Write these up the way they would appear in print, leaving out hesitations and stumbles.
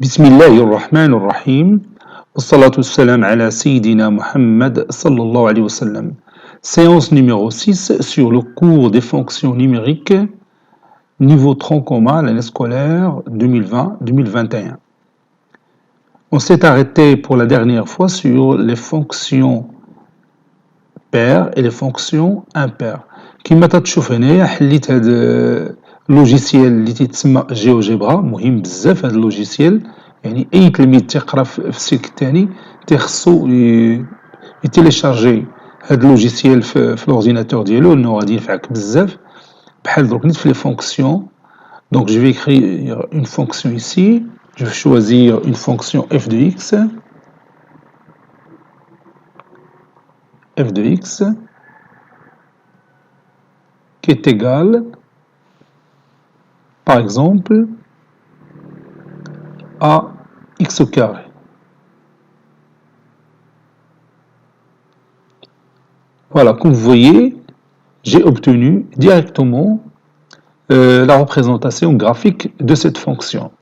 بسم الله الرحمن الرحيم والصلاة والسلام على سيدنا Muhammad sallallahu alayhi wa sallam. Séance numéro 6 sur le cours des fonctions numériques, niveau tronc commun, l'année scolaire 2020-2021. On s'est arrêté pour la dernière fois sur les fonctions paires et les fonctions impaires. كما تتشوف هنايا حليت هذا اللوجيسيال اللي تيتسمى جيوجيبرا، مهم بزاف هذا اللوجيسيال. يعني اي تلميذ تيقرا في السلك الثاني تيخصو يتيليشارجي هذا اللوجيسيال في الاورديناتور ديالو لانه غادي ينفعك بزاف. بحال دروك نيت في لي فونكسيون. Donc je vais écrire une fonction ici, je vais choisir une fonction f de x qui est égale, par exemple, à x au carré. Voilà, comme vous voyez, j'ai obtenu directement la représentation graphique de cette fonction.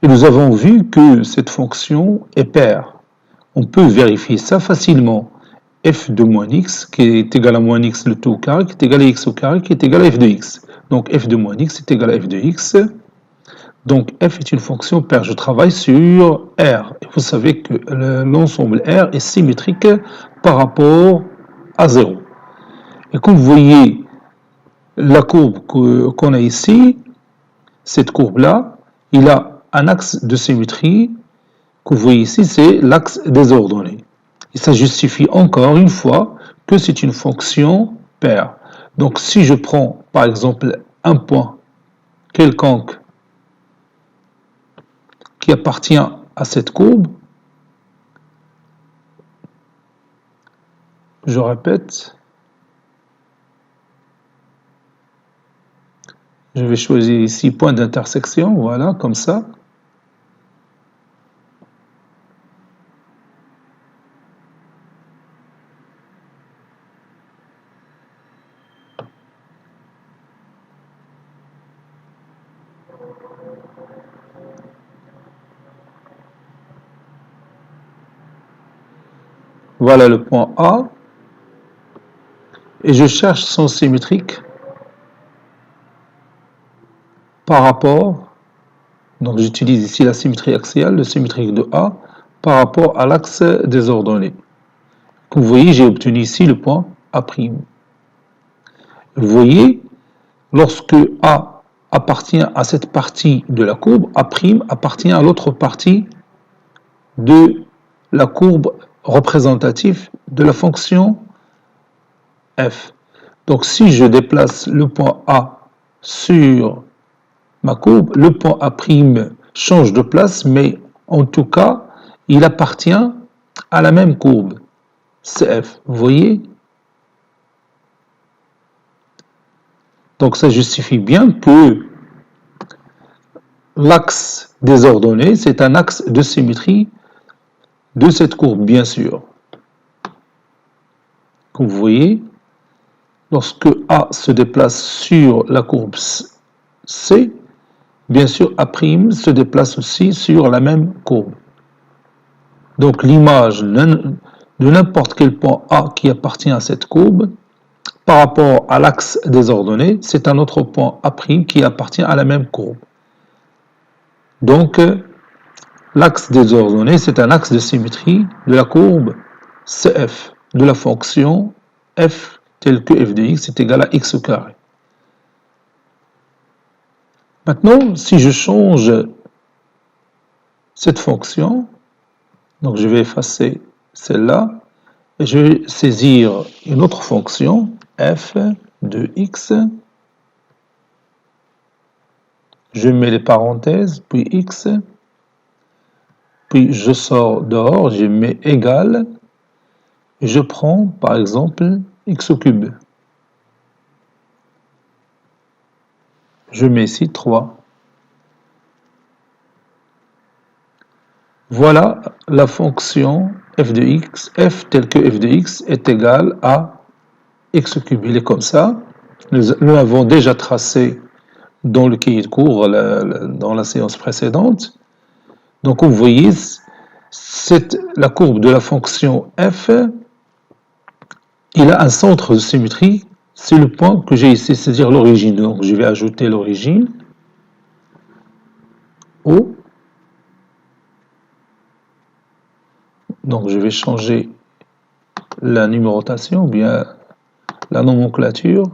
Et nous avons vu que cette fonction est paire. On peut vérifier ça facilement. F de moins x qui est égal à moins x le tout au carré, qui est égal à x au carré, qui est égal à f de x. Donc f de moins x est égal à f de x. Donc f est une fonction paire. Je travaille sur R. Et vous savez que l'ensemble R est symétrique par rapport à 0. Et comme vous voyez la courbe qu'on a ici, cette courbe-là, il a un axe de symétrie que vous voyez ici, c'est l'axe des ordonnées. Et ça justifie encore une fois que c'est une fonction paire. Donc si je prends par exemple un point quelconque qui appartient à cette courbe, je répète, je vais choisir ici point d'intersection, voilà, comme ça. Voilà le point A. Et je cherche son symétrique par rapport, donc j'utilise ici la symétrie axiale, le symétrique de A, par rapport à l'axe des ordonnées. Comme vous voyez, j'ai obtenu ici le point A'. Vous voyez, lorsque A appartient à cette partie de la courbe, A' appartient à l'autre partie de la courbe représentative de la fonction f. Donc si je déplace le point A sur ma courbe, le point A' change de place, mais en tout cas, il appartient à la même courbe, CF. Vous voyez? Donc ça justifie bien que l'axe des ordonnées, c'est un axe de symétrie de cette courbe, bien sûr. Comme vous voyez, lorsque A se déplace sur la courbe C, bien sûr, A' se déplace aussi sur la même courbe. Donc l'image de n'importe quel point A qui appartient à cette courbe, par rapport à l'axe des ordonnées, c'est un autre point A' qui appartient à la même courbe. Donc, l'axe des ordonnées, c'est un axe de symétrie de la courbe CF, de la fonction f telle que f de x est égal à x au carré. Maintenant, si je change cette fonction, donc je vais effacer celle-là, et je vais saisir une autre fonction, f de x, je mets les parenthèses, puis x, puis je sors dehors, je mets égal, et je prends par exemple x au cube. Je mets ici 3. Voilà la fonction f de x, f telle que f de x est égal à x au cube. Il est comme ça. Nous l'avons déjà tracé dans le cahier de cours, dans la séance précédente. Donc vous voyez, la courbe de la fonction f, il a un centre de symétrie, c'est le point que j'ai ici, c'est-à-dire l'origine. Donc je vais ajouter l'origine, O. Donc je vais changer la numérotation, ou bien la nomenclature.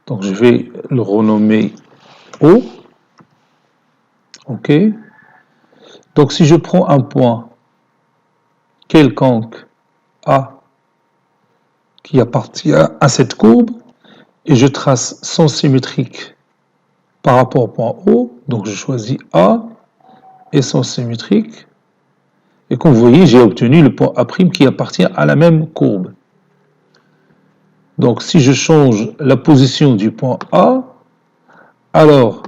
Donc je vais le renommer O. OK. Donc si je prends un point quelconque A qui appartient à cette courbe et je trace son symétrique par rapport au point O, donc je choisis A et son symétrique, et comme vous voyez, j'ai obtenu le point A' qui appartient à la même courbe. Donc si je change la position du point A, alors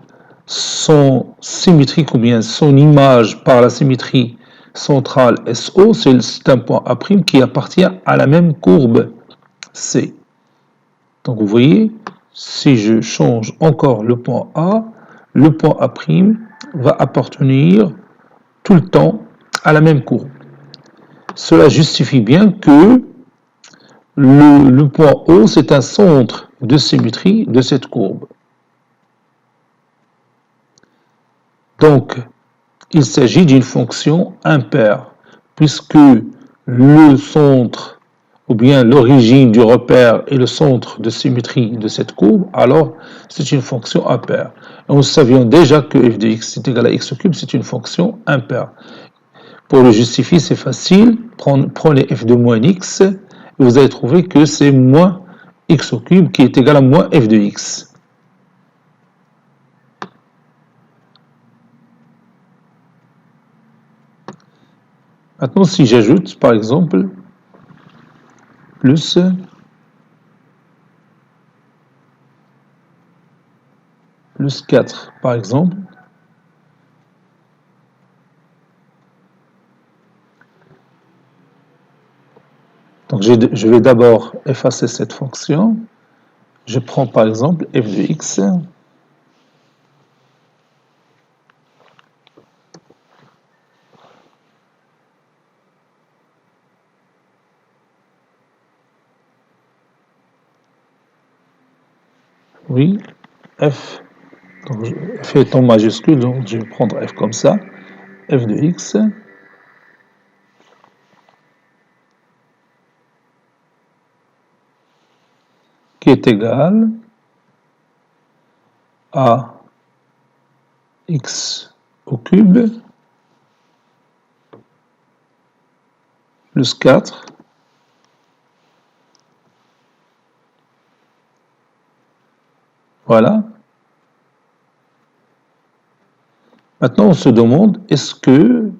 son symétrique ou bien son image par la symétrie centrale SO, c'est un point A' qui appartient à la même courbe C. Donc vous voyez, si je change encore le point A va appartenir tout le temps à la même courbe. Cela justifie bien que le point O, c'est un centre de symétrie de cette courbe. Donc, il s'agit d'une fonction impaire, puisque le centre, ou bien l'origine du repère est le centre de symétrie de cette courbe, alors c'est une fonction impaire. Et nous savions déjà que f de x est égal à x au cube, c'est une fonction impaire. Pour le justifier, c'est facile, prenez f de moins x, et vous allez trouver que c'est moins x au cube qui est égal à moins f de x. Maintenant, si j'ajoute, par exemple, plus plus 4, par exemple, donc je vais d'abord effacer cette fonction. Je prends par exemple f de x. Oui, f, donc f est en majuscule, donc je vais prendre f comme ça, f de x, qui est égal à x au cube plus 4 voilà. Maintenant, on se demande, est-ce que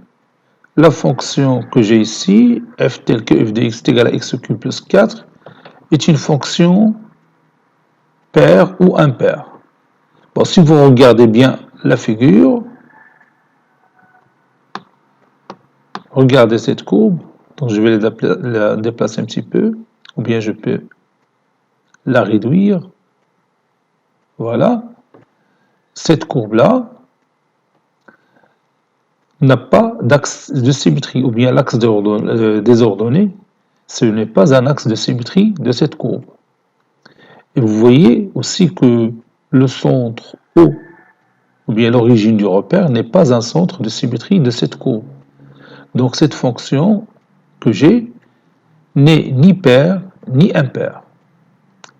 la fonction que j'ai ici, f telle que f de x est égal à x au cube plus 4, est une fonction paire ou impaire? Bon, si vous regardez bien la figure, regardez cette courbe, donc je vais la déplacer un petit peu, ou bien je peux la réduire. Voilà. Cette courbe-là n'a pas d'axe de symétrie, ou bien l'axe désordonné, ce n'est pas un axe de symétrie de cette courbe. Et vous voyez aussi que le centre O, ou bien l'origine du repère, n'est pas un centre de symétrie de cette courbe. Donc cette fonction que j'ai n'est ni paire ni impaire.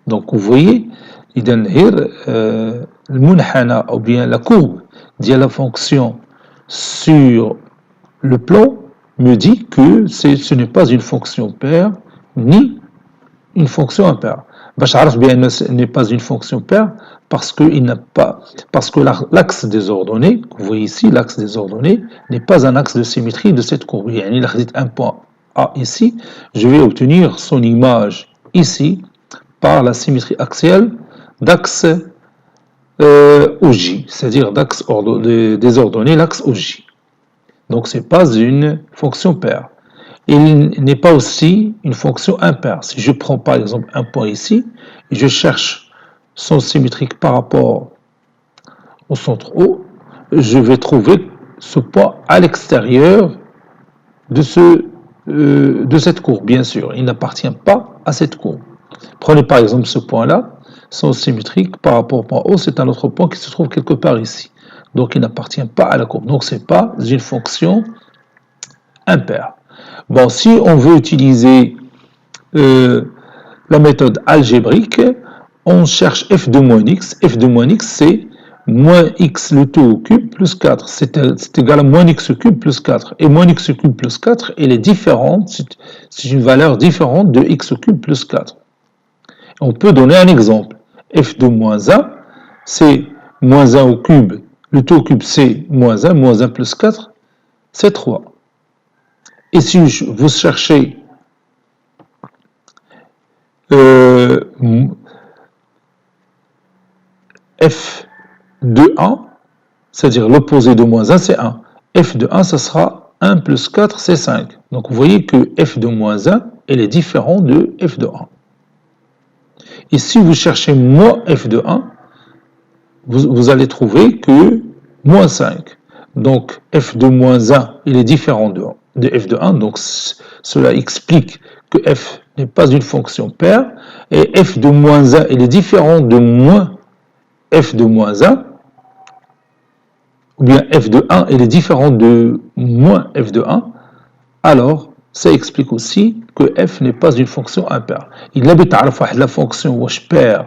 Donc vous voyez, le munhana, ou bien la courbe de la fonction sur le plan me dit que ce n'est pas une fonction paire ni une fonction impaire. Bacharaf bien ce n'est pas une fonction paire parce que l'axe désordonné, vous voyez ici, l'axe désordonné n'est pas un axe de symétrie de cette courbe. Il a un point A ici, je vais obtenir son image ici par la symétrie axiale d'axe OJ, c'est-à-dire d'axe désordonné, l'axe OJ. Donc ce n'est pas une fonction paire. il n'est pas aussi une fonction impaire. Si je prends par exemple un point ici, et je cherche son symétrique par rapport au centre O, je vais trouver ce point à l'extérieur de cette courbe, bien sûr. Il n'appartient pas à cette courbe. Prenez par exemple ce point-là, son symétrique par rapport au point O, c'est un autre point qui se trouve quelque part ici. Donc il n'appartient pas à la courbe. Donc ce n'est pas une fonction impaire. Bon, si on veut utiliser la méthode algébrique, on cherche f de moins x. F de moins x, c'est moins x le tout au cube plus 4. C'est égal à moins x cube plus 4. Et moins x cube plus 4, elle est différente, c'est une valeur différente de x cube plus 4. On peut donner un exemple. F de moins 1, c'est moins 1 au cube. Le tout au cube, c'est moins 1 plus 4, c'est 3. Et si vous cherchez f de 1, c'est-à-dire l'opposé de moins 1, c'est 1. F de 1, ça sera 1 plus 4, c'est 5. Donc vous voyez que f de moins 1, elle est différente de f de 1. Et si vous cherchez moins f de 1, vous allez trouver que moins 5. Donc f de moins 1, il est différent de f de 1. Donc cela explique que f n'est pas une fonction paire. Et f de moins 1, il est différent de moins f de moins 1. Ou bien f de 1, il est différent de moins f de 1. Alors, ça explique aussi que f n'est pas une fonction impaire. Il habite à la fonction واش paire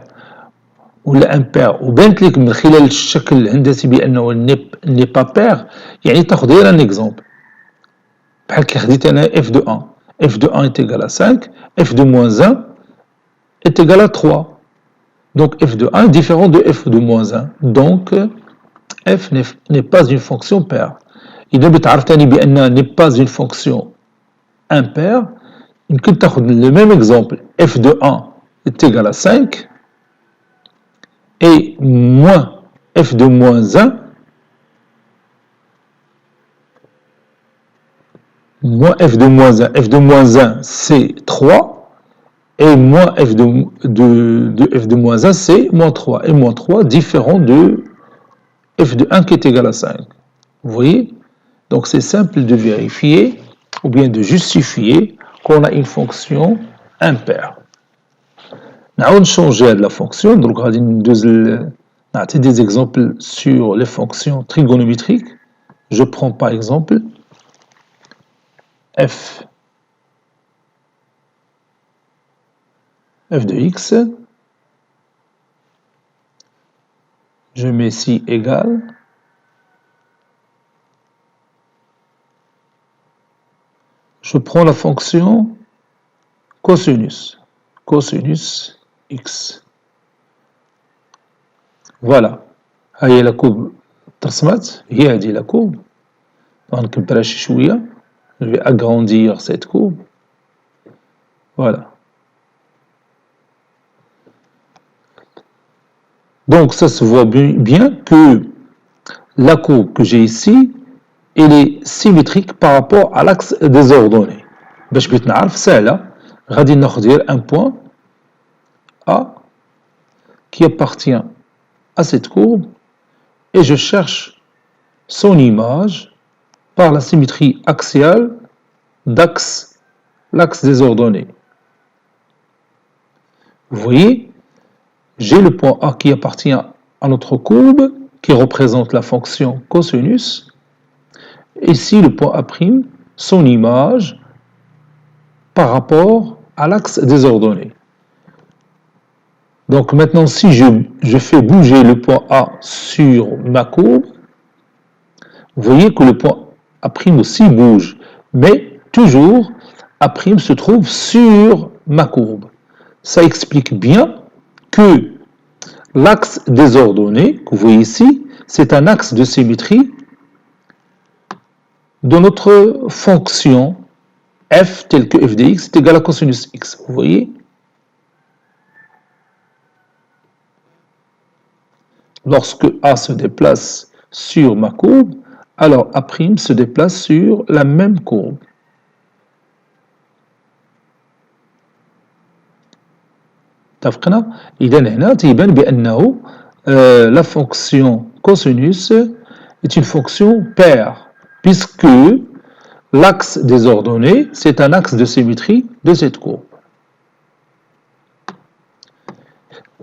ولا impair وبانت لك من خلال الشكل الهندسي بانه n'est pas pair، يعني تاخذ غير un exemple. بحال كي خديت انا f de 1. f de 1 est égal à 5, f de moins 1 est égal à 3. Donc f de 1 est différent de f de moins 1. Donc f n'est pas une fonction paire. إذا بتعرف تاني بأن n'est pas une fonction impaire، يمكن تاخذ le même exemple. f de 1 est égal à 5 et moins f de moins 1, moins f de moins 1, f de moins 1 c'est 3, et moins f de f de moins 1 c'est moins 3, et moins 3 différent de f de 1 qui est égal à 5. Vous voyez? Donc c'est simple de vérifier ou bien de justifier qu'on a une fonction impaire. On change de la fonction, donc on va des exemples sur les fonctions trigonométriques. Je prends par exemple f de x, je mets ici égal, je prends la fonction cosinus x. Voilà, هي la courbe ترسمت، هي هذه la courbe. غنكبرها شي شوية، je vais agrandir cette courbe. Voilà. Donc ça se voit bien que la courbe que j'ai ici, elle est symétrique par rapport à l'axe des ordonnées. باش بغيت نعرف سهلة، غادي ناخذ un point A qui appartient à cette courbe et je cherche son image par la symétrie axiale l'axe des ordonnées. Vous voyez, j'ai le point A qui appartient à notre courbe, qui représente la fonction cosinus. Ici, le point A', son image par rapport à l'axe des ordonnées. Donc maintenant, si je fais bouger le point A sur ma courbe, vous voyez que le point A' aussi bouge, mais toujours A' se trouve sur ma courbe. Ça explique bien que l'axe des ordonnées, que vous voyez ici, c'est un axe de symétrie de notre fonction f telle que f de x est égal à cosinus x. Vous voyez? Lorsque A se déplace sur ma courbe, alors A' se déplace sur la même courbe. اتفقنا؟ إذا هنا تيبان بأنه la fonction cosinus est une fonction paire, puisque l'axe des ordonnées, c'est un axe de symétrie de cette courbe.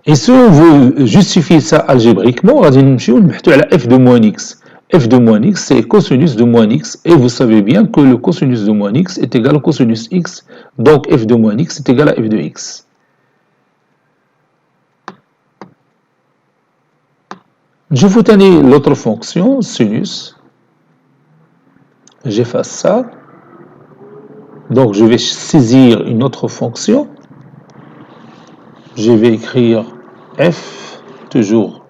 Et si on veut justifier ça algébriquement, on va dire f de moins x. F de moins x, c'est cosinus de moins x, et vous savez bien que le cosinus de moins x est égal au cosinus x, donc f de moins x est égal à f de x. Je vous tenais l'autre fonction, sinus. J'efface ça. Donc je vais saisir une autre fonction. Je vais écrire f, toujours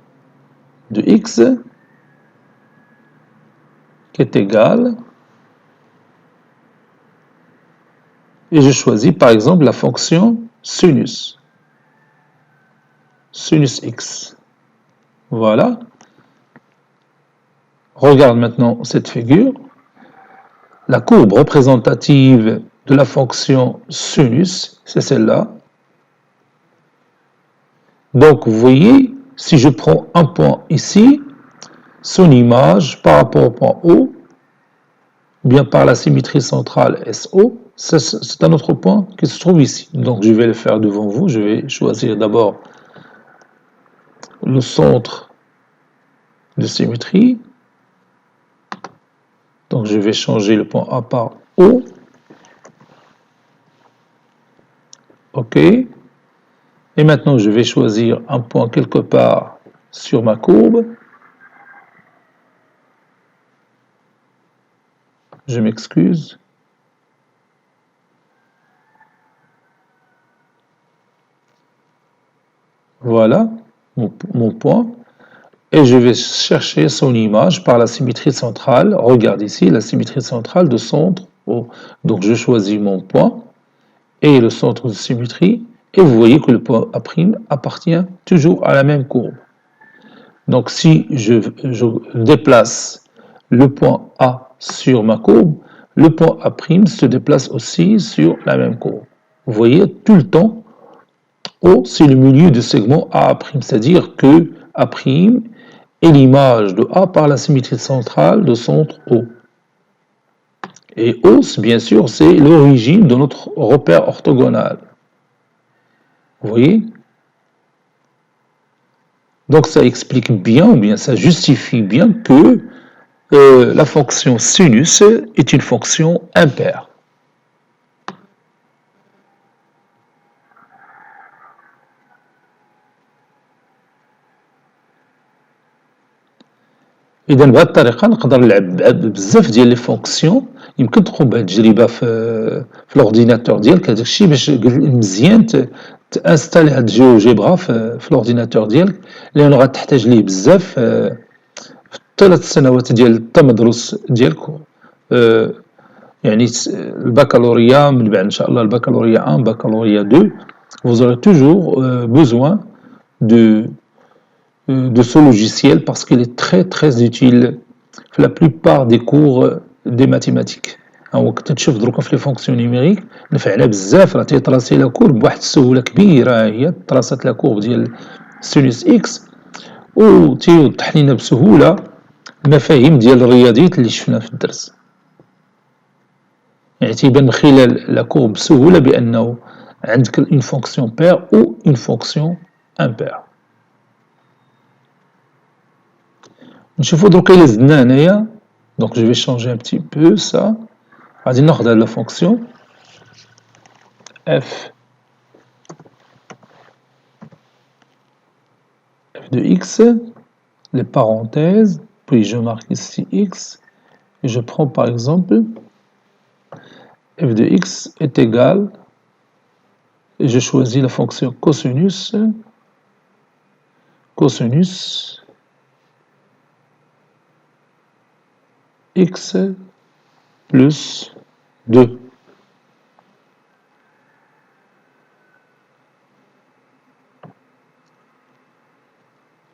de x, qui est égal. Et je choisis par exemple la fonction sinus. Sinus x. Voilà. Regarde maintenant cette figure. La courbe représentative de la fonction sinus, c'est celle-là. Donc, vous voyez, si je prends un point ici, son image par rapport au point O, bien par la symétrie centrale SO, c'est un autre point qui se trouve ici. Donc, je vais le faire devant vous. Je vais choisir d'abord le centre de symétrie. Donc, je vais changer le point A par O. OK. Et maintenant, je vais choisir un point quelque part sur ma courbe. Je m'excuse. Voilà mon point. Et je vais chercher son image par la symétrie centrale. Regarde ici, la symétrie centrale de centre O. Donc, je choisis mon point et le centre de symétrie. Et vous voyez que le point A' appartient toujours à la même courbe. Donc, si je déplace le point A sur ma courbe, le point A' se déplace aussi sur la même courbe. Vous voyez, tout le temps, O, c'est le milieu du segment A', c'est-à-dire que A' est l'image de A par la symétrie centrale de centre O. Et O, bien sûr, c'est l'origine de notre repère orthogonal. Vous voyez? Donc ça explique bien, ou bien ça justifie bien que la fonction sinus est une fonction impaire. اذا بهذه الطريقه نقدر نلعب بزاف ديال لي فونكسيون. يمكن تقوم بهذه التجربه في الاورديناتور ديالك. هذاك الشيء باش مزيان تانستالي هاد الجيوجيبرا في الاورديناتور ديالك، لانه غتحتاج ليه بزاف في الثلاث سنوات ديال التمدرس ديالك. يعني البكالوريا، من بعد ان شاء الله البكالوريا 1 بكالوريا 2 vous aurez toujours besoin de ce logiciel parce qu'il est très très utile في la plupart des cours des mathématiques. وقت تشوف دروك في لي فونكسيون نيميريك نفعلها بزاف، راه تيطراسي لا كورب بواحد السهوله كبيره. هي طراسات لا كورب ديال سينوس اكس وتيوضح لنا بسهوله المفاهيم ديال الرياضيات اللي شفنا في الدرس. يعني تيبان من خلال لا كورب بسهوله بانه عندك une fonction paire ou une fonction impaire. نشوفوا دروك إلا زدنا هنايا. Donc je vais changer un petit peu ça. غادي ناخذ هاد لا فونكسيون f de x, les parenthèses, puis je marque ici x, et je prends par exemple f de x est égal, et je choisis la fonction cosinus x plus 2.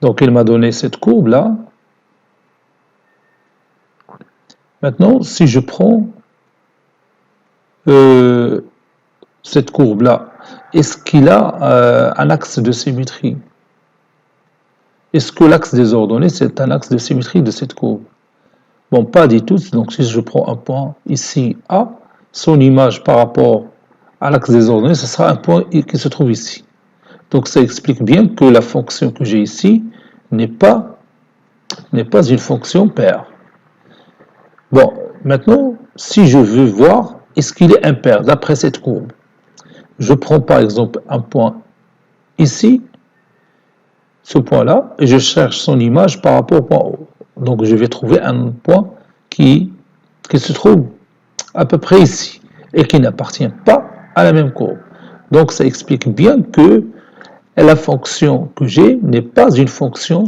Donc il m'a donné cette courbe là. Maintenant, si je prends cette courbe-là, est-ce qu'il a un axe de symétrie? Est-ce que l'axe des ordonnées, c'est un axe de symétrie de cette courbe? Bon, pas du tout. Donc, si je prends un point ici, A, son image par rapport à l'axe des ordonnées, ce sera un point qui se trouve ici. Donc, ça explique bien que la fonction que j'ai ici n'est pas une fonction paire. Bon, maintenant, si je veux voir, est-ce qu'il est impair d'après cette courbe? Je prends par exemple un point ici, ce point-là, et je cherche son image par rapport au point O. Donc, je vais trouver un point qui se trouve à peu près ici et qui n'appartient pas à la même courbe. Donc, ça explique bien que la fonction que j'ai n'est pas une fonction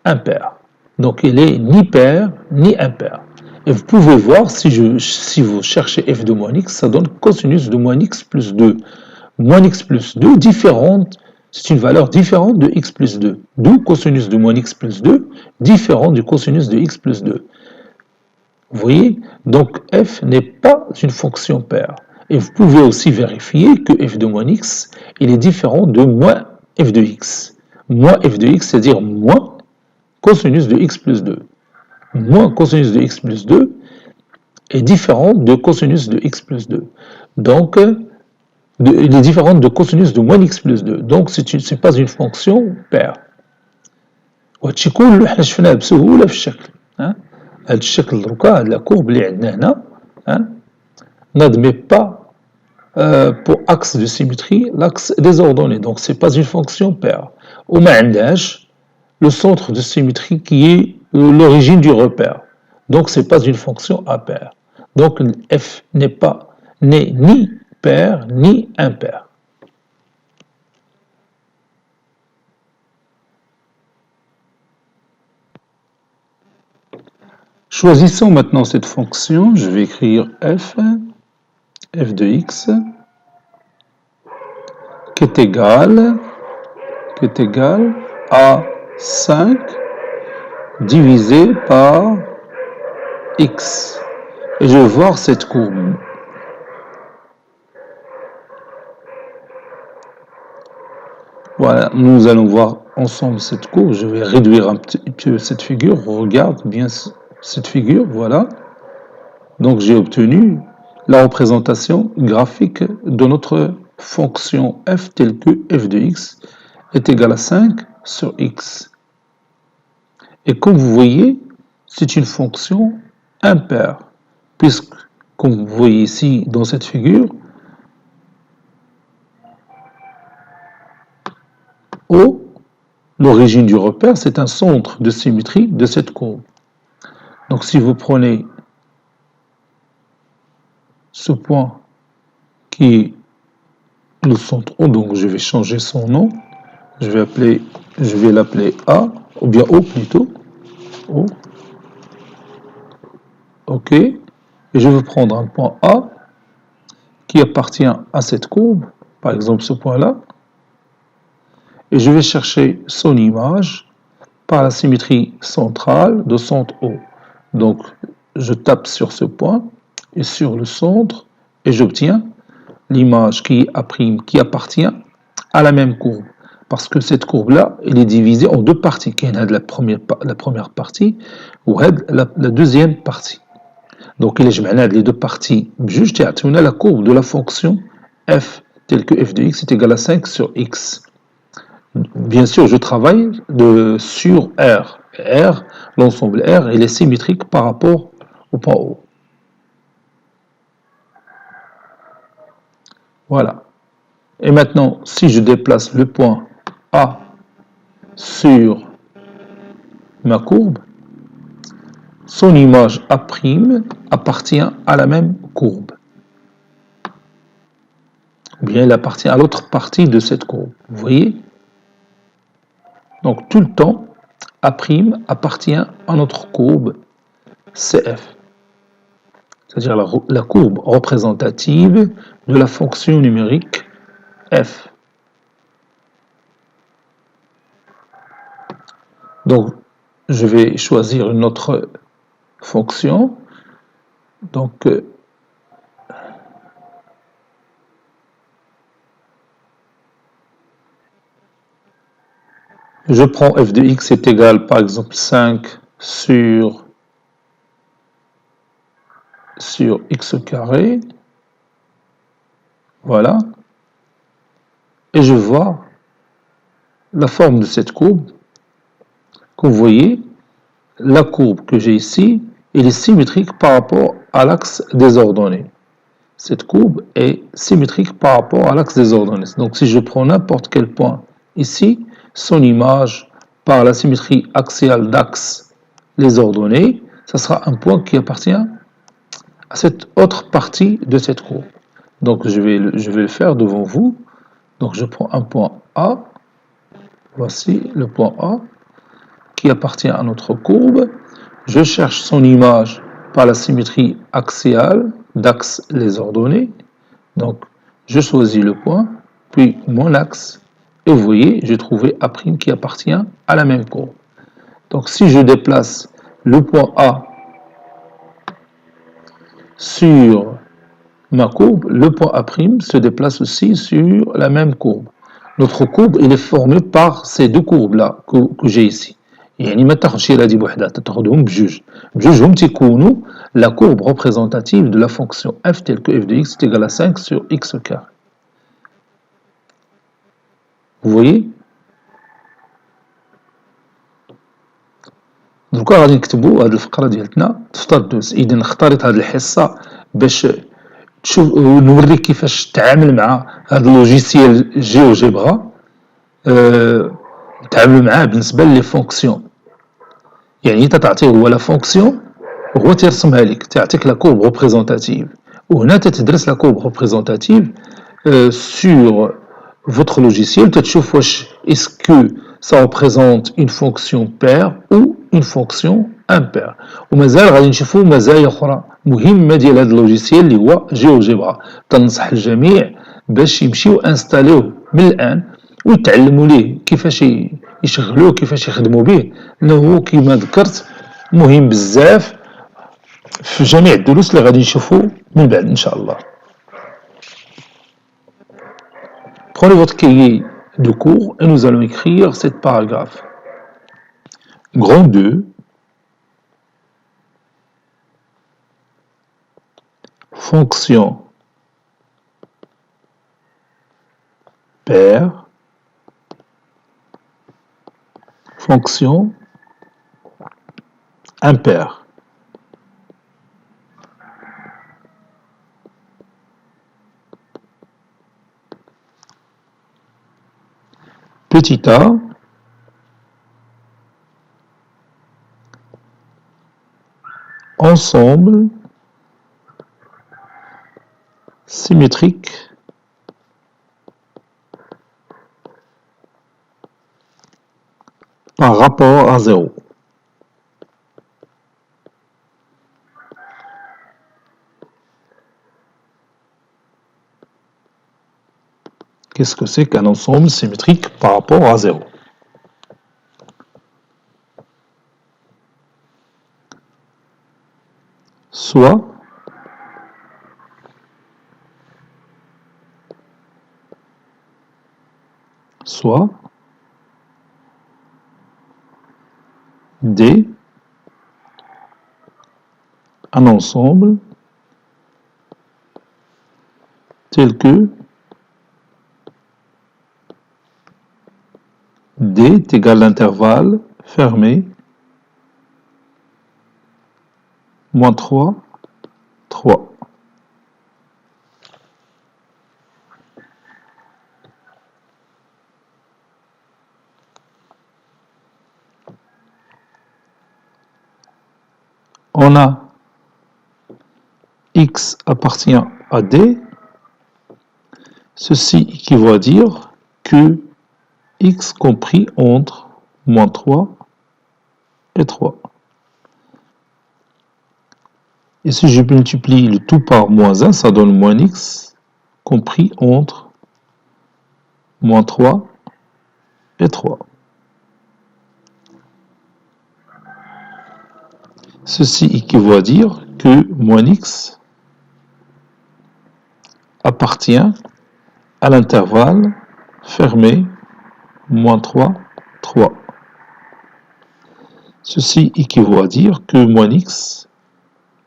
impaire. Donc, elle est ni paire ni impaire. Et vous pouvez voir, si vous cherchez f de moins x, ça donne cosinus de moins x plus 2. Moins x plus 2 différente, c'est une valeur différente de x plus 2. D'où cosinus de moins x plus 2 différent du cosinus de x plus 2. Vous voyez? Donc f n'est pas une fonction paire. Et vous pouvez aussi vérifier que f de moins x, il est différent de moins f de x. Moins f de x, c'est-à-dire moins cosinus de x plus 2. Moins cosinus de x plus 2 est différent de cosinus de x plus 2. Donc, il est différent de cosinus de moins x plus 2. Donc, ce n'est pas une fonction paire. وهادشي كله حنا شفناه بسهوله في الشكل. هذا الشكل دروكا هاد لا كورب اللي عندنا هنا n'admet pas pour axe de symétrie l'axe des ordonnées. Donc, ce n'est pas une fonction paire. وما عندهاش le centre de symétrie qui est l'origine du repère. Donc, ce n'est pas une fonction à paire. Donc, f n'est ni paire ni impair. Choisissons maintenant cette fonction. Je vais écrire f de x, qui est égal à 5 divisé par x. Et je vais voir cette courbe. Voilà, nous allons voir ensemble cette courbe. Je vais réduire un petit peu cette figure. Regarde bien cette figure, voilà. Donc j'ai obtenu la représentation graphique de notre fonction f telle que f de x est égal à 5 sur x. Et comme vous voyez, c'est une fonction impaire, puisque, comme vous voyez ici dans cette figure, O, l'origine du repère, c'est un centre de symétrie de cette courbe. Donc si vous prenez ce point qui est le centre O, donc je vais changer son nom, je vais l'appeler A, ou bien O plutôt, O, ok, et je vais prendre un point A qui appartient à cette courbe, par exemple ce point-là, et je vais chercher son image par la symétrie centrale de centre O. Donc je tape sur ce point et sur le centre et j'obtiens l'image qui appartient à la même courbe. Parce que cette courbe-là, elle est divisée en deux parties. Il y a la première partie ou la deuxième partie. Donc, il y a les deux parties. Juste, on a la courbe de la fonction f, telle que f de x est égal à 5 sur x. Bien sûr, je travaille sur R. R, l'ensemble R, il est symétrique par rapport au point O. Voilà. Et maintenant, si je déplace le point A sur ma courbe, son image A' appartient à la même courbe. Ou bien elle appartient à l'autre partie de cette courbe. Vous voyez? Donc tout le temps, A' appartient à notre courbe CF. C'est-à-dire la courbe représentative de la fonction numérique f. Donc, je vais choisir une autre fonction. Donc, Je prends f de x est égal, par exemple, 5 sur x carré. Voilà. Et je vois la forme de cette courbe. Comme vous voyez, la courbe que j'ai ici, elle est symétrique par rapport à l'axe des ordonnées. Cette courbe est symétrique par rapport à l'axe des ordonnées. Donc si je prends n'importe quel point ici, son image par la symétrie axiale d'axe les ordonnées, ça sera un point qui appartient à cette autre partie de cette courbe. Donc je vais le faire devant vous. Donc je prends un point A, voici le point A, qui appartient à notre courbe. Je cherche son image par la symétrie axiale d'axe les ordonnées. Donc, je choisis le point, puis mon axe, et vous voyez, j'ai trouvé A' qui appartient à la même courbe. Donc, si je déplace le point A sur ma courbe, le point A' se déplace aussi sur la même courbe. Notre courbe, elle est formée par ces deux courbes-là que j'ai ici. يعني ما تاخدش هذه بوحدها تاخدهم بجوج بجوجهم تيكونوا la courbe représentative de la fonction f telle que f de x est égal à 5 sur x carré. Vous voyez دوكا غادي نكتبوا هذه الفقره ديالتنا تفضل اذا اختاريت هذه الحصه باش تشوف نوريك كيفاش تتعامل مع هذا اللوجيسيال جيوجيبرا تعامل معاه بالنسبه لي فونكسيون يعني انت تعطيه هو لا فونكسيون وهو تيرسمها لك تعطيك لا كورب ريبريزونتاتيف وهنا تتدرس لا كورب ريبريزونتاتيف sur votre logiciel تتشوف واش est-ce que ça représente une fonction paire ou une fonction impaire ومازال غادي نشوفوا مزايا اخرى مهمه ديال هذا اللوجيسيال اللي هو جيوجيبرا تنصح الجميع باش يمشيو انستاليوه من الان ويتعلموا ليه كيفاش يشغلوه كيفاش يخدموا به لانه كما ذكرت مهم بزاف في جميع الدروس اللي غادي نشوفوا من بعد ان شاء الله. Prenez votre cahier de cours et nous allons écrire cette paragraphe. Grand 2, fonction paire, fonction impaire. Petit a, ensemble symétrique par rapport à 0. Qu'est-ce que c'est qu'un ensemble symétrique par rapport à 0? Soit D un ensemble tel que D est égal à l'intervalle fermé moins 3, 3. On a x appartient à D, ceci équivaut à dire que x compris entre moins 3 et 3. Et si je multiplie le tout par moins 1, ça donne moins x compris entre moins 3 et 3. Ceci équivaut à dire que moins x appartient à l'intervalle fermé moins 3 3. Ceci équivaut à dire que moins x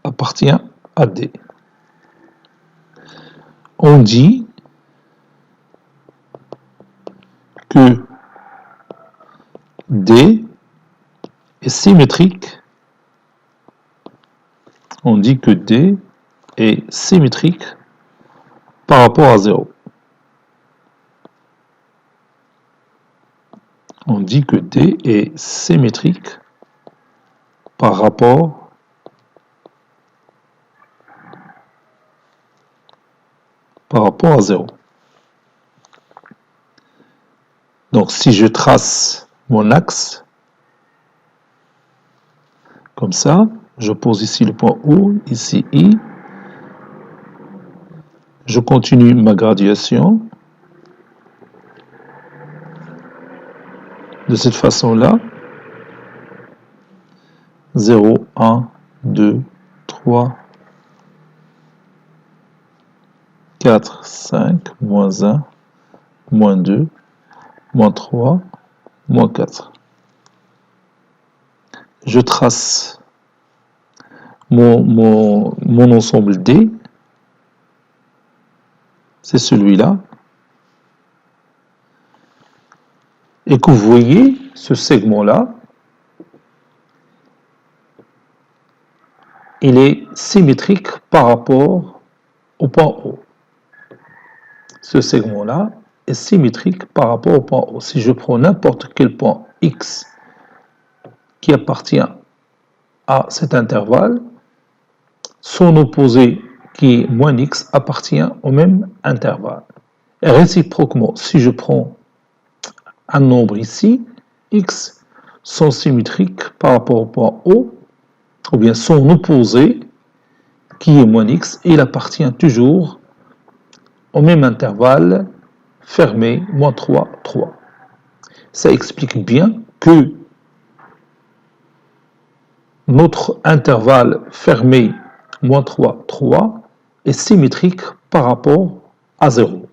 appartient à D. On dit que D est symétrique. On dit que D est symétrique par rapport à 0. On dit que D est symétrique par rapport à 0. Donc si je trace mon axe, comme ça, je pose ici le point O, ici I, je continue ma graduation de cette façon-là. 0, 1, 2, 3, 4, 5, moins 1, moins 2, moins 3, moins 4. Je trace mon ensemble D, c'est celui-là. Et que vous voyez, ce segment-là, il est symétrique par rapport au point O. Ce segment-là est symétrique par rapport au point O. Si je prends n'importe quel point X qui appartient à cet intervalle, son opposé qui est moins X appartient au même intervalle. Et réciproquement, si je prends un nombre ici, X, sont symétriques par rapport au point O, ou bien son opposé qui est moins X, il appartient toujours au même intervalle fermé, moins 3, 3. Ça explique bien que notre intervalle fermé, moins 3, 3, est symétrique par rapport à 0.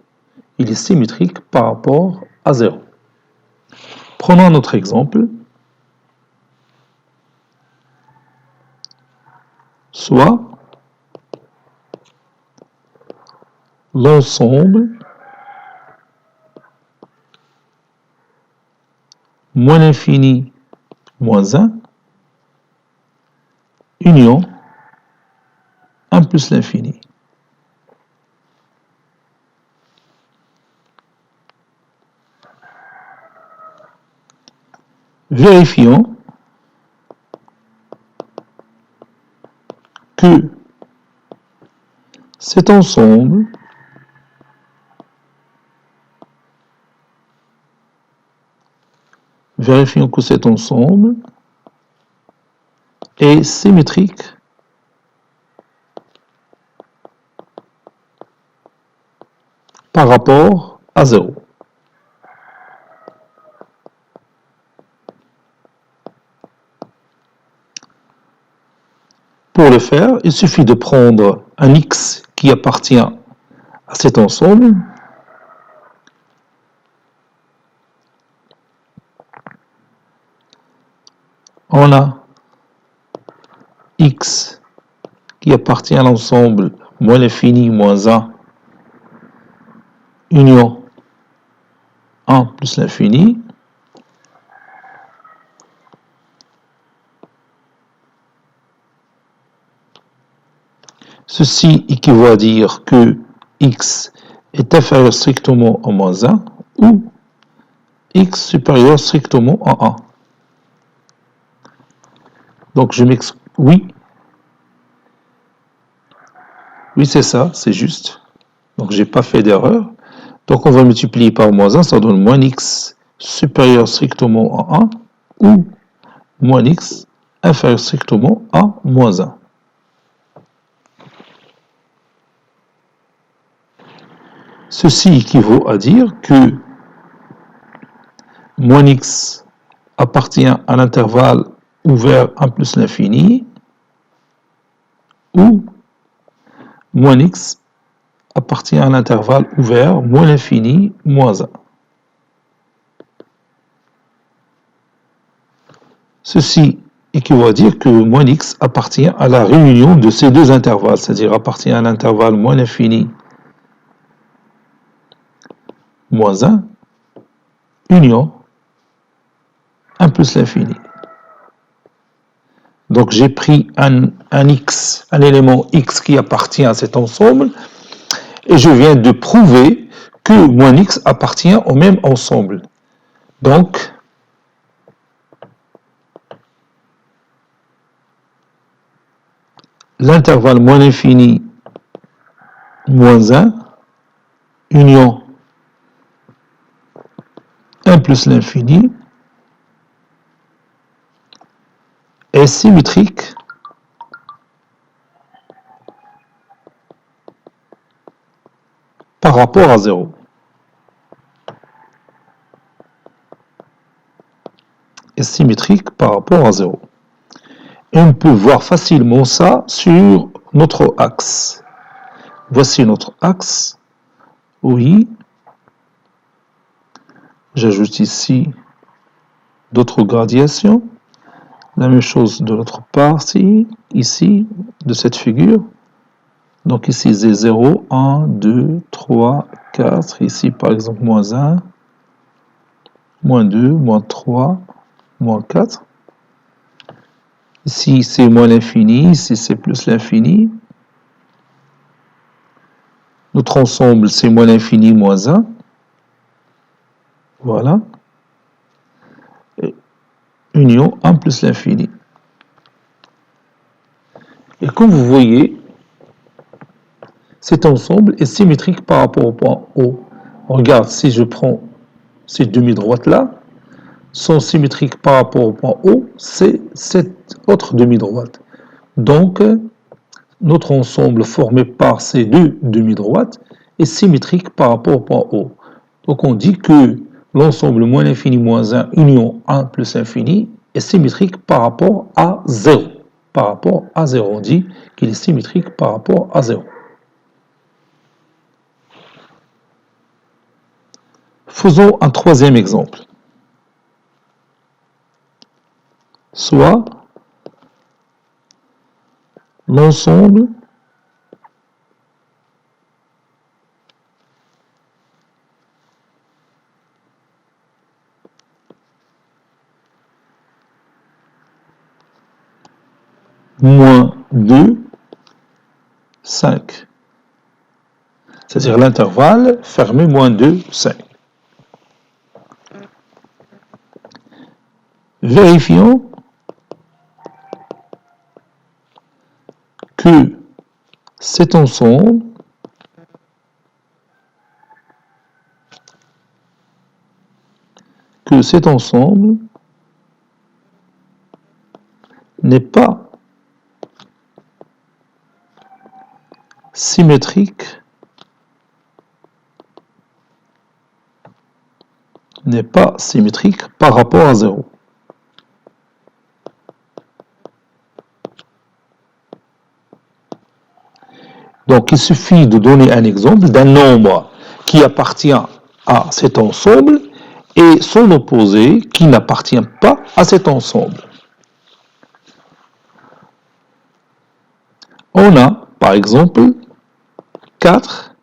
Il est symétrique par rapport à 0. Prenons un autre exemple. Soit l'ensemble moins l'infini moins 1 union 1 plus l'infini. Vérifions que cet ensemble est symétrique par rapport à 0. Pour le faire, il suffit de prendre un X qui appartient à cet ensemble. On a X qui appartient à l'ensemble moins l'infini moins 1 union 1 plus l'infini. Ceci équivaut à dire que X est inférieur strictement à moins 1 ou X supérieur strictement à 1. Donc je m'explique. Oui, c'est ça, c'est juste. Donc j'ai pas fait d'erreur. Donc on va multiplier par moins 1, ça donne moins X supérieur strictement à 1 ou moins X inférieur strictement à moins 1. Ceci équivaut à dire que moins X appartient à l'intervalle ouvert 1 plus l'infini ou moins X appartient à l'intervalle ouvert moins l'infini moins 1. Ceci équivaut à dire que moins x appartient à la réunion de ces deux intervalles, c'est-à-dire appartient à l'intervalle moins l'infini moins 1, union 1 plus l'infini. Donc j'ai pris un élément x qui appartient à cet ensemble, et je viens de prouver que moins x appartient au même ensemble. Donc, l'intervalle moins l'infini moins 1, union 1 plus l'infini, est symétrique par rapport à 0. Est symétrique par rapport à 0. Et on peut voir facilement ça sur notre axe. Voici notre axe. Oui. J'ajoute ici d'autres gradations. La même chose de l'autre partie, ici, de cette figure. Donc ici, c'est 0, 1, 2, 3, 4. Ici, par exemple, moins 1, moins 2, moins 3, moins 4. Ici, c'est moins l'infini. Ici, c'est plus l'infini. Notre ensemble, c'est moins l'infini, moins 1. Voilà. Et union 1 plus l'infini. Et comme vous voyez, cet ensemble est symétrique par rapport au point O. Regarde, si je prends ces demi-droites-là, sont symétriques par rapport au point O, c'est cette autre demi-droite. Donc, notre ensemble formé par ces deux demi-droites est symétrique par rapport au point O. Donc, on dit que l'ensemble moins l'infini moins 1 union 1 plus l'infini est symétrique par rapport à 0. Par rapport à 0, on dit qu'il est symétrique par rapport à 0. Faisons un troisième exemple. Soit l'ensemble moins 2, 5. C'est-à-dire l'intervalle fermé moins 2, 5. Vérifions que cet ensemble n'est pas symétrique par rapport à 0. Donc, il suffit de donner un exemple d'un nombre qui appartient à cet ensemble et son opposé qui n'appartient pas à cet ensemble. On a, par exemple, 4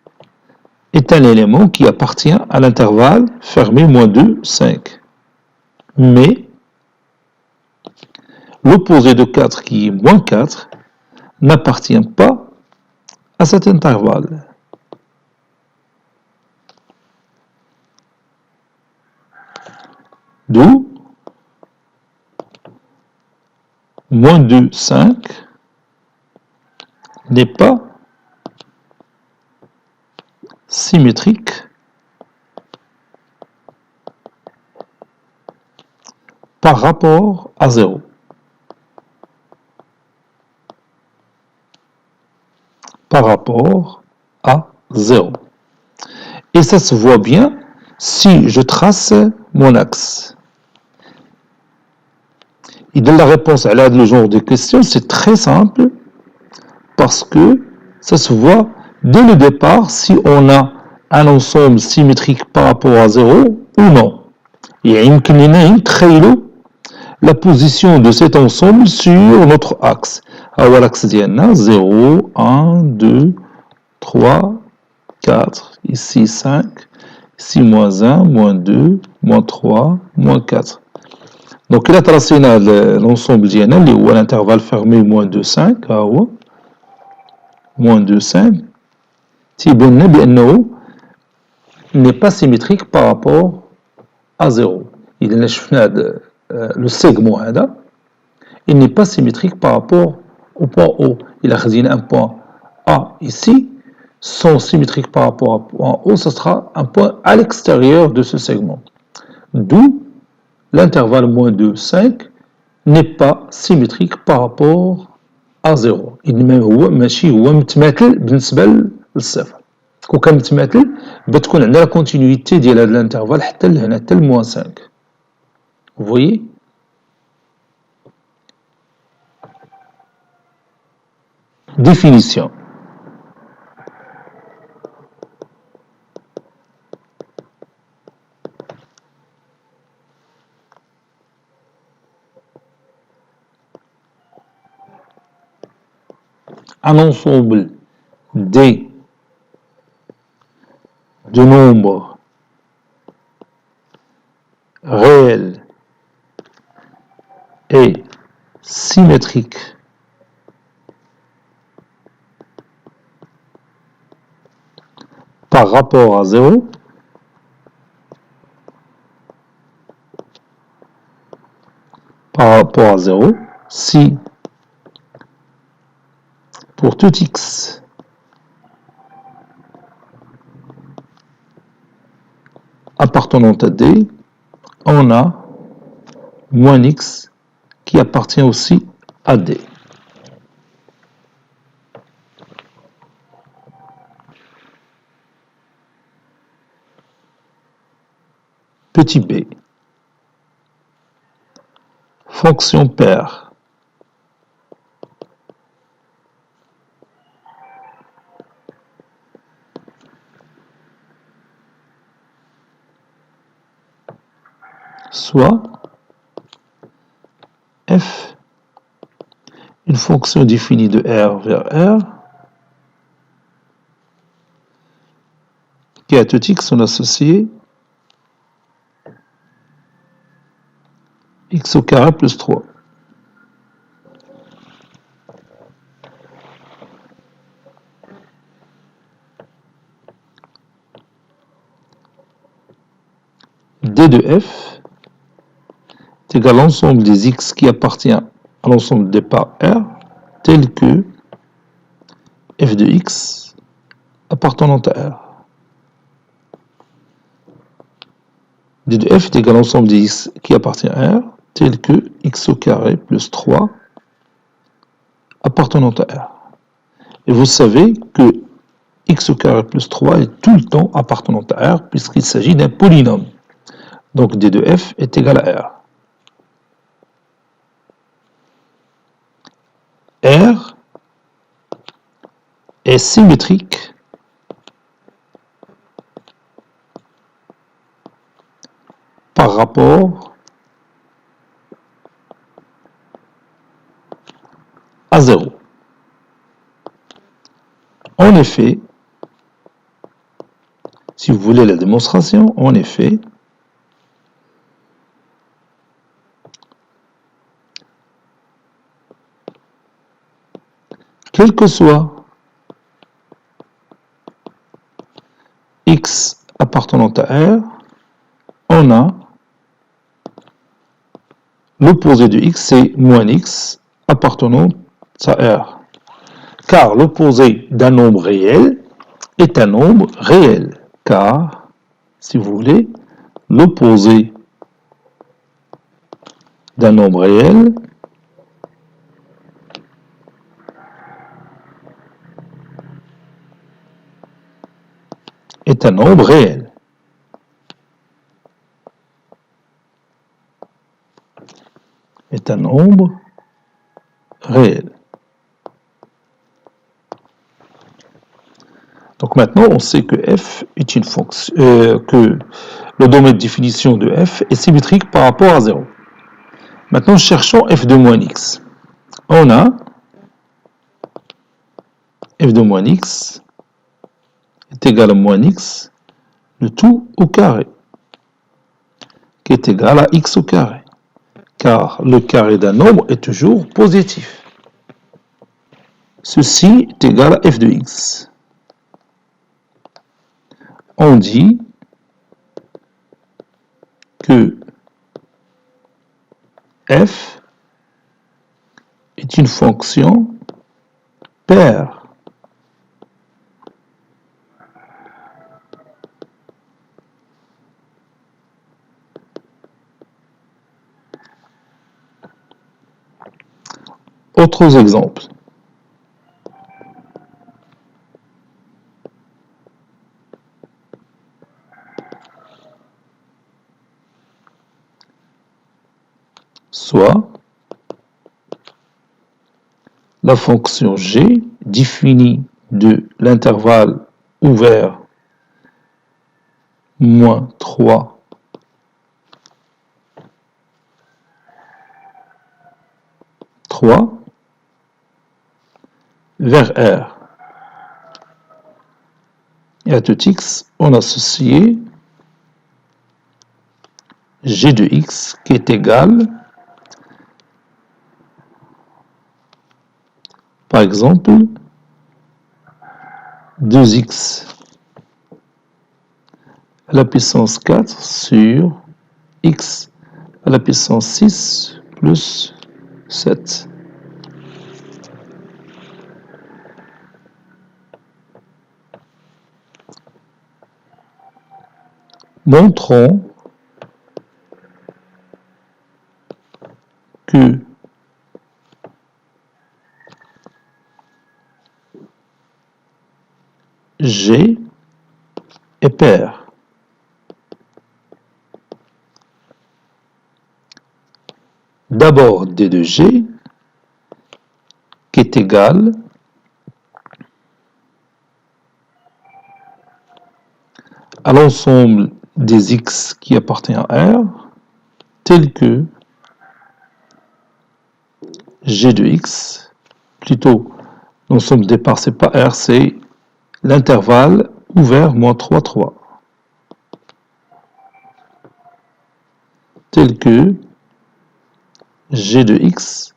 est un élément qui appartient à l'intervalle fermé moins 2, 5. Mais l'opposé de 4 qui est moins 4 n'appartient pas à cet intervalle. D'où moins 2, 5 n'est pas symétrique par rapport à 0. Par rapport à 0. Et ça se voit bien si je trace mon axe. Et dans la réponse à le genre de question, c'est très simple parce que ça se voit dès le départ si on a un ensemble symétrique par rapport à 0 ou non. يمكن لنا نتخيلوا la position de cet ensemble sur notre axe. Alors l'axe ديالنا 0, 1, 2, 3, 4, ici 5, ici moins 1, moins 2, moins 3, moins 4. Donc là tracéنا l'ensemble ديالنا اللي هو l'intervalle fermé moins 2, 5, ها هو moins 2, 5. تيبان لنا بأنه n'est pas symétrique par rapport à 0. إذا شفنا هذا le segment هذا il n'est pas symétrique par rapport au point O. Il a خدينا un point A ici, sont symétriques par rapport au point O, ce sera un point à l'extérieur de ce segment. D'où l'intervalle moins 2, 5 n'est pas symétrique par rapport à 0. إنما هو ماشي هو متماثل بالنسبة للصفر. كون كان متماثل بتكون عندنا la continuité ديال هذا الانترفال حتى لهنا حتى لموان 5. Vous voyez? Définition. Un ensemble D de nombres réels et symétriques par rapport à 0 si pour tout x appartenant à D, on a moins x qui appartient aussi à D. Petit b, fonction paire soit f, une fonction définie de R vers R, qui à tout x sont associés x au carré plus 3. D de f est égal à l'ensemble des x qui appartient à l'ensemble des parts R, tel que f de x appartenant à R. D de f est égal à l'ensemble des x qui appartient à R, tel que x au carré plus 3 appartenant à R. Et vous savez que x au carré plus 3 est tout le temps appartenant à R puisqu'il s'agit d'un polynôme. Donc d de f est égal à R. R est symétrique par rapport à 0. En effet, si vous voulez la démonstration, en effet, quel que soit x appartenant à R, on a l'opposé de x, c'est moins x appartenant à R. Car l'opposé d'un nombre réel est un nombre réel. Car, si vous voulez, l'opposé d'un nombre réel est un nombre réel. Est un nombre réel. Donc maintenant, on sait que f est une fonction, que le domaine de définition de f est symétrique par rapport à 0. Maintenant, cherchons f de moins x. On a f de moins x est égal à moins x, le tout au carré, qui est égal à x au carré, car le carré d'un nombre est toujours positif. Ceci est égal à f de x. On dit que f est une fonction paire. Autres exemples. Soit la fonction g définie de l'intervalle ouvert moins 3 vers R. Et à tout x, on associe g de x qui est égal, par exemple, 2x à la puissance 4 sur x à la puissance 6 plus 7. Montrons que G est pair. D'abord D de G qui est égal à l'ensemble des x qui appartient à R, tel que G de x, plutôt l'ensemble des parts, c'est pas R, c'est l'intervalle ouvert moins 3, 3. Tel que G de x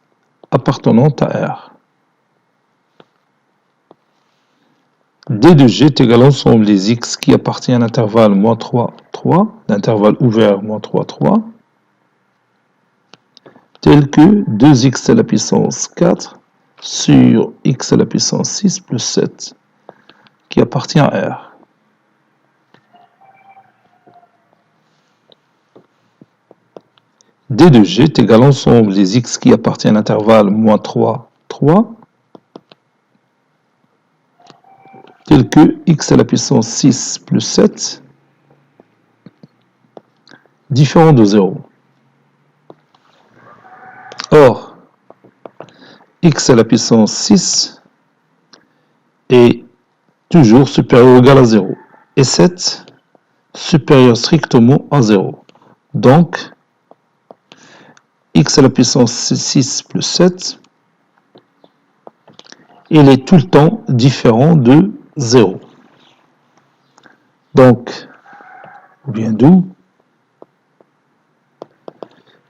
appartenant à R. D de G est égal à l'ensemble des x qui appartient à l'intervalle moins 3, 3, l'intervalle ouvert moins 3, 3, tel que 2x à la puissance 4 sur x à la puissance 6 plus 7, qui appartient à R. D de G est égal à l'ensemble des x qui appartiennent à l'intervalle moins 3, 3, tel que x à la puissance 6 plus 7, différent de 0. Or, x à la puissance 6 est toujours supérieur ou égal à 0, et 7 supérieur strictement à 0. Donc, x à la puissance 6 plus 7, il est tout le temps différent de 0. Donc, bien d'où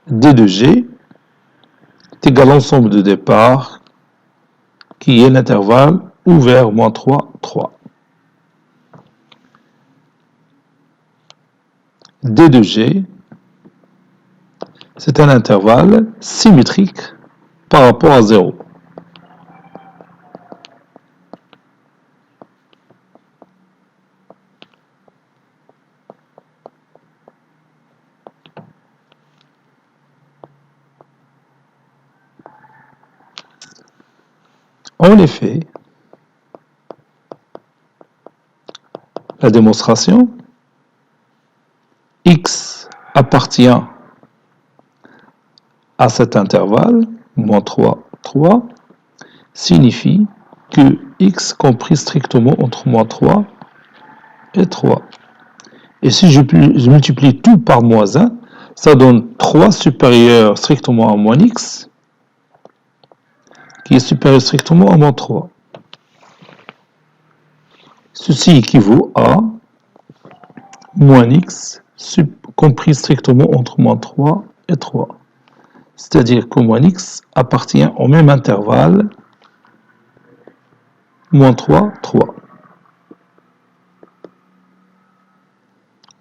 D de G est égal à l'ensemble de départ qui est l'intervalle ouvert moins 3, 3. D de G, c'est un intervalle symétrique par rapport à 0. En effet, la démonstration, x appartient à cet intervalle, moins 3, 3, signifie que x compris strictement entre moins 3 et 3. Et si je multiplie tout par moins 1, Ça donne 3 supérieur strictement à moins x, qui est supérieur strictement à moins 3. Ceci équivaut à moins x compris strictement entre moins 3 et 3. C'est-à-dire que moins x appartient au même intervalle moins 3, 3.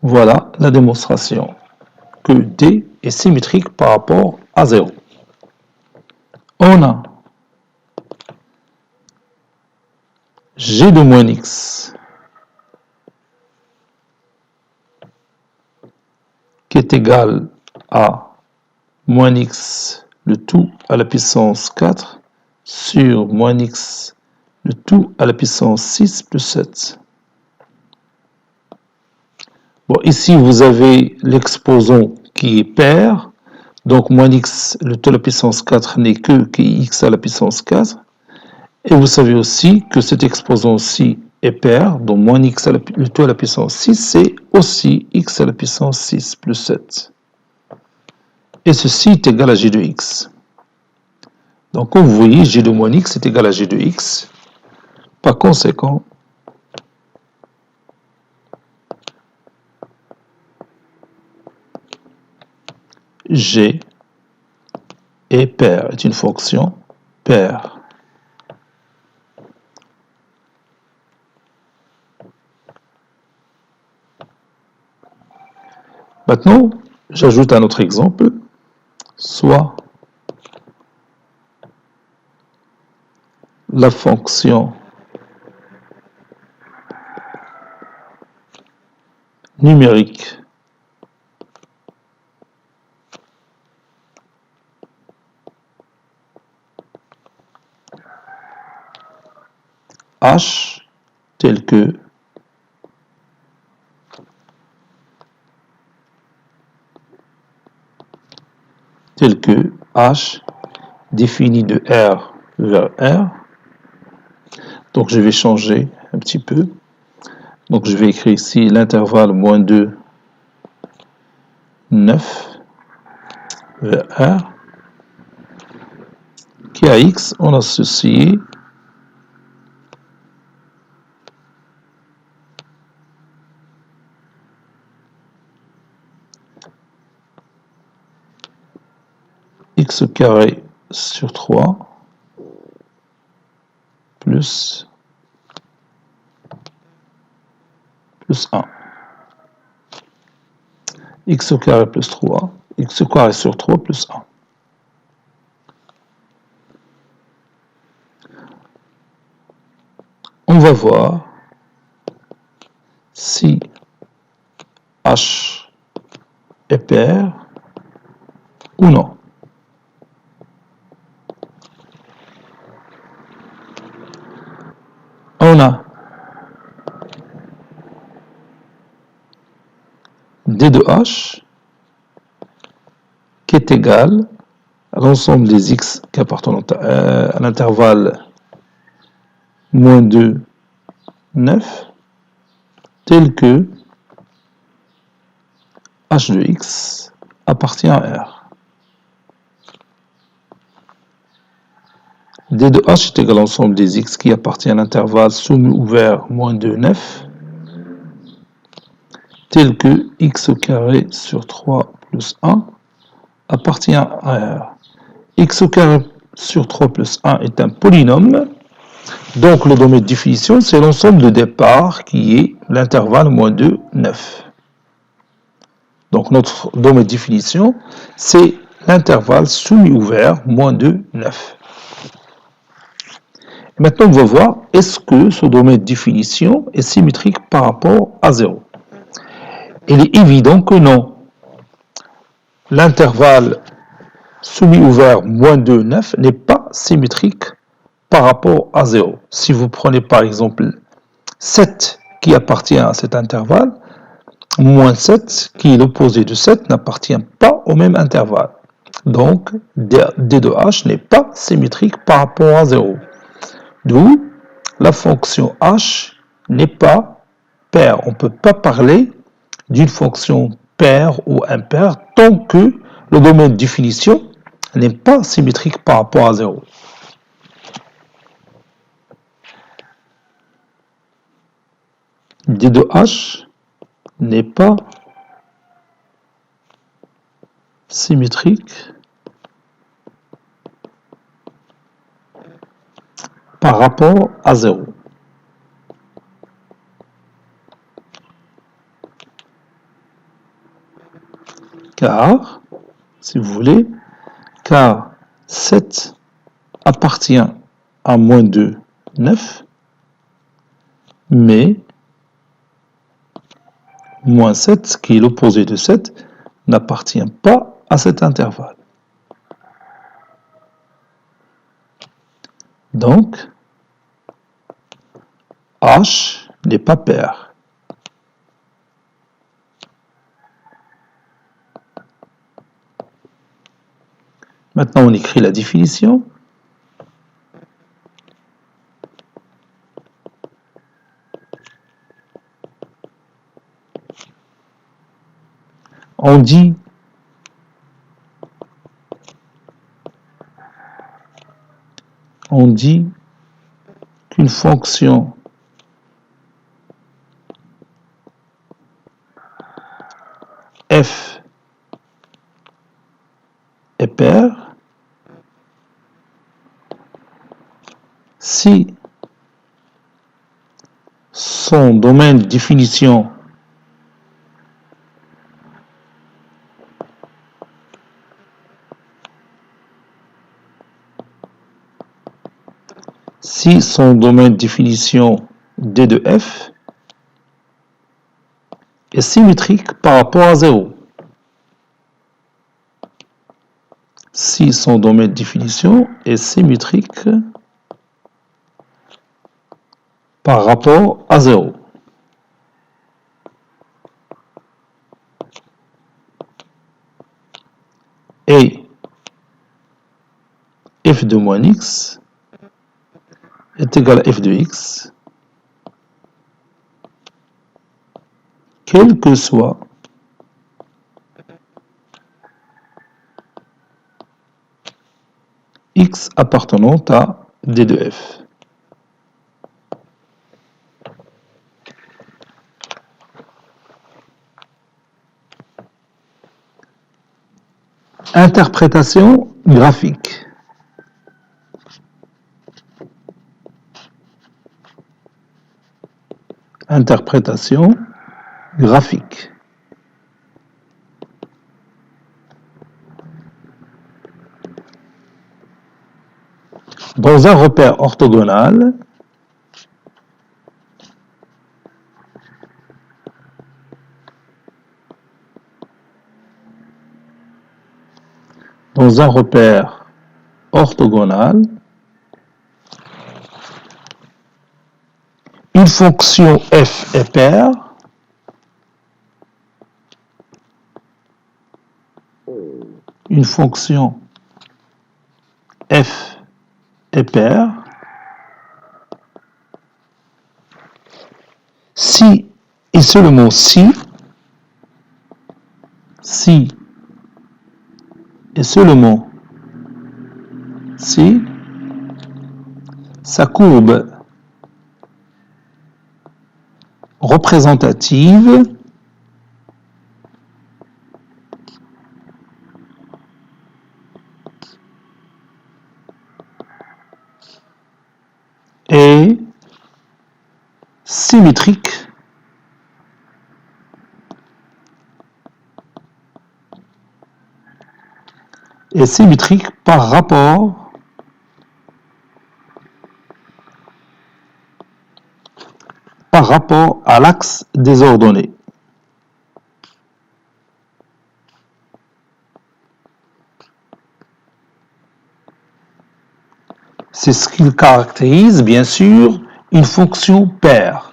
Voilà la démonstration que D est symétrique par rapport à 0. On a G de moins x qui est égal à moins x le tout à la puissance 4 sur moins x le tout à la puissance 6 plus 7. Bon, ici, vous avez l'exposant qui est pair. Donc, moins x, le tout à la puissance 4 n'est que x à la puissance 4. Et vous savez aussi que cet exposant-ci est pair. Donc, moins x, le tout à la puissance 6, c'est aussi x à la puissance 6 plus 7. Et ceci est égal à g de x. Donc, comme vous voyez, g de moins x est égal à g de x. Par conséquent, g est pair, est une fonction paire. Maintenant, j'ajoute un autre exemple, soit la fonction numérique h telle que h défini de R vers R. Donc je vais changer un petit peu. Donc je vais écrire ici l'intervalle moins 2, 9 vers R, qui a x, on associe x carré sur 3 plus 1. X au carré plus 3, x au carré sur 3 plus 1. On va voir si h est pair ou non. On a d de h qui est égal à l'ensemble des x qui appartiennent à l'intervalle moins 2, 9, tel que h de x appartient à R. d de h est égal à l'ensemble des x qui appartiennent à l'intervalle semi-ouvert moins 2, 9, tel que x au carré sur 3 plus 1 appartient à R. X au carré sur 3 plus 1 est un polynôme. Donc le domaine de définition, c'est l'ensemble de départ qui est l'intervalle moins 2, 9. Donc notre domaine de définition, c'est l'intervalle semi-ouvert moins 2, 9. Et maintenant, on va voir, est-ce que ce domaine de définition est symétrique par rapport à 0? Il est évident que non. L'intervalle semi-ouvert moins 2, 9 n'est pas symétrique par rapport à 0. Si vous prenez par exemple 7 qui appartient à cet intervalle, moins 7 qui est l'opposé de 7 n'appartient pas au même intervalle. Donc, d de h n'est pas symétrique par rapport à 0. D'où la fonction h n'est pas paire. On ne peut pas parler d'une fonction pair ou impair tant que le domaine de définition n'est pas symétrique par rapport à 0. D de H n'est pas symétrique par rapport à 0. Car, si vous voulez, car 7 appartient à moins 2, 9, mais moins 7, qui est l'opposé de 7, n'appartient pas à cet intervalle. Donc, H n'est pas pair. Maintenant, on écrit la définition. On dit qu'une fonction f est paire si son domaine de définition D de f est symétrique par rapport à 0. Si son domaine de définition est symétrique par rapport à 0. Et f de moins x est égal à f de x, quel que soit x appartenant à d de f. Interprétation graphique. Interprétation graphique. Dans un repère orthogonal, une fonction f est paire si et seulement si et seulement si sa courbe représentative est symétrique par rapport à l'axe des ordonnées. C'est ce qui caractérise, bien sûr, une fonction paire.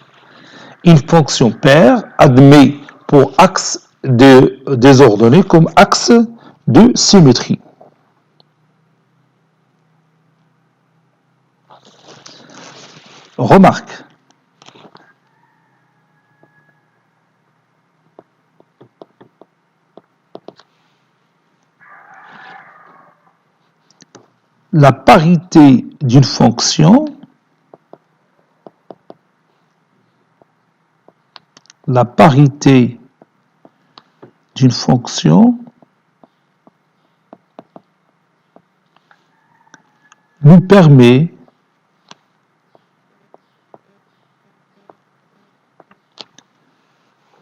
Une fonction paire admet pour axe des ordonnées comme axe de symétrie. Remarque. la parité d'une fonction, la parité d'une fonction nous permet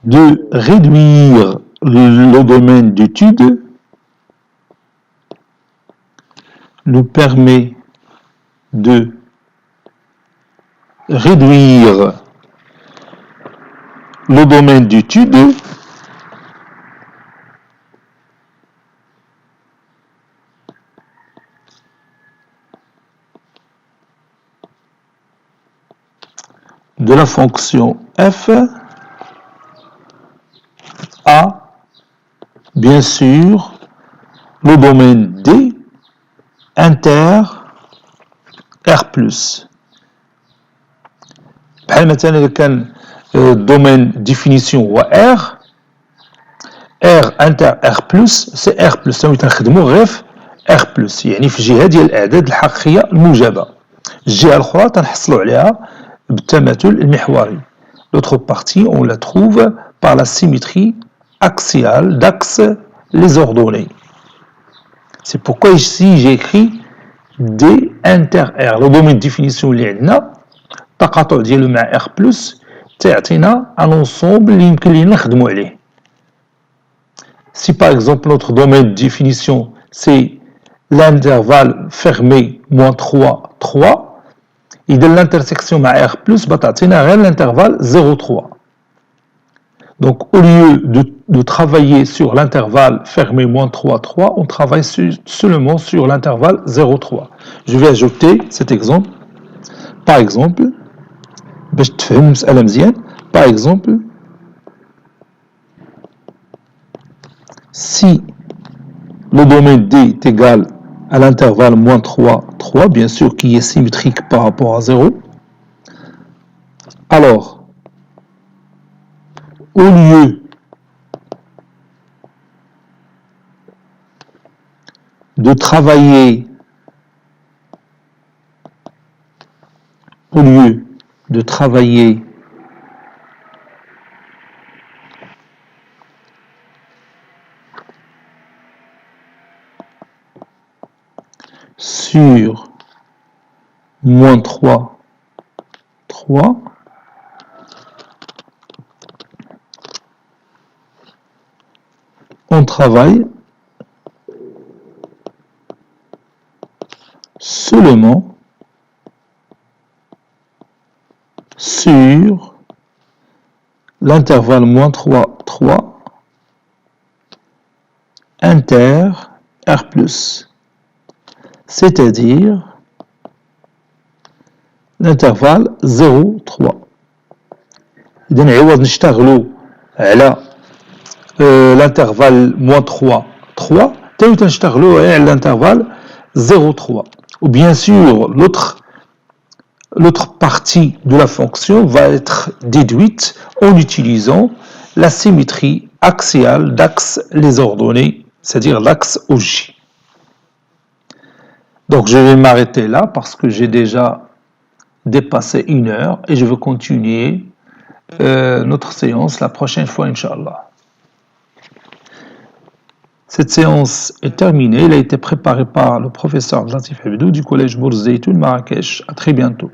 de réduire le domaine d'étude, nous permet de réduire le domaine d'étude de la fonction f à, bien sûr, le domaine D inter R+. بحال مثلا إذا كان الدومين ديفينيسيون هو R inter R+, سي R+، ثاني تنخدمو غير في R+، يعني في الجهة ديال الأعداد الحقيقية الموجبة. الجهة الأخرى تنحصلو عليها بالتماثل المحوري. L'autre partie, on la trouve par la symétrie axiale d'axe les ordonnées. C'est pourquoi ici j'ai écrit D inter R. Le domaine de définition اللي عندنا التقاطع ديالو مع R+ تعطينا un ensemble اللي يمكن لينا نخدمو عليه. Si par exemple notre domaine de définition c'est l'intervalle fermé moins 3, 3, إذا l'intersection مع R+ بتعطينا غير l'intervalle 0, 3. Donc au lieu de travailler sur l'intervalle fermé moins 3, 3, on travaille seulement sur l'intervalle 0, 3. Je vais ajouter cet exemple. Par exemple, par exemple, si le domaine D est égal à l'intervalle moins 3, 3, bien sûr qui est symétrique par rapport à 0, alors, au lieu de travailler sur moins 3, 3, on travaille seulement sur l'intervalle moins 3, 3 inter R+, c'est-à-dire l'intervalle 0, 3. إذا نعوض نشتغلوا على l'intervalle moins 3, 3, تاني تنشتغلوا على l'intervalle 0, 3. Ou bien sûr, l'autre partie de la fonction va être déduite en utilisant la symétrie axiale d'axe les ordonnées, c'est-à-dire l'axe OJ. Donc je vais m'arrêter là parce que j'ai déjà dépassé 1 heure et je veux continuer notre séance la prochaine fois, Inch'Allah. Cette séance est terminée. Elle a été préparée par le professeur Latif Habidou du collège Bourz Zeytoun Marrakech. À très bientôt.